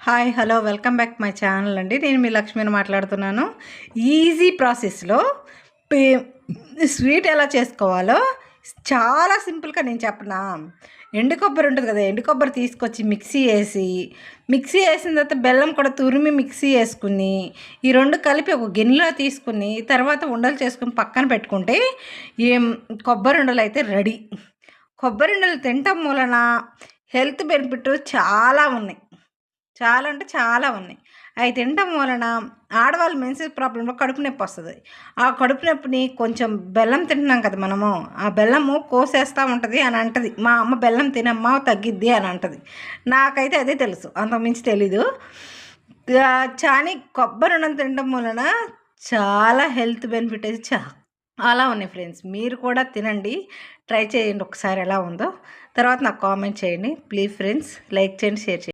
Hi hello welcome back my channel అండి. నేను మీ లక్ష్మిని మాట్లాడుతున్నాను. ఈజీ ప్రాసెస్లో స్వీట్ ఎలా చేసుకోవాలో చాలా సింపుల్గా నేను చెప్పనా. ఎండు కొబ్బరి ఉంటుంది కదా, ఎండు కొబ్బరి తీసుకొచ్చి మిక్సీ వేసిన తర్వాత బెల్లం కూడా తురిమి మిక్సీ వేసుకుని ఈ రెండు కలిపి ఒక గిన్నెలో తీసుకుని తర్వాత ఉండలు చేసుకుని పక్కన పెట్టుకుంటే ఏం కొబ్బరి ఉండలు అయితే రెడీ. కొబ్బరి ఉండలు తినటం వలన హెల్త్ బెనిఫిట్ చాలా ఉన్నాయి. చాలా అంటే చాలా ఉన్నాయి. అవి తినటం వలన ఆడవాళ్ళు మెన్సెస్ ప్రాబ్లంలో కడుపు నొప్పి వస్తుంది. ఆ కడుపు నొప్పిని కొంచెం బెల్లం తింటున్నాం కదా మనము, ఆ బెల్లము కోసేస్తూ ఉంటుంది అని అంటది మా అమ్మ. బెల్లం తినమ్మా తగ్గిద్ది అని అంటది. నాకైతే అదే తెలుసు, అంతకుమించి తెలీదు. కానీ కొబ్బరి అన్నం తినడం వలన చాలా హెల్త్ బెనిఫిట్ అయితే చాలా ఉన్నాయి ఫ్రెండ్స్. మీరు కూడా తినండి, ట్రై చేయండి ఒకసారి ఎలా ఉందో. తర్వాత నాకు కామెంట్ చేయండి ప్లీజ్ ఫ్రెండ్స్. లైక్ చేయండి, షేర్ చేయండి.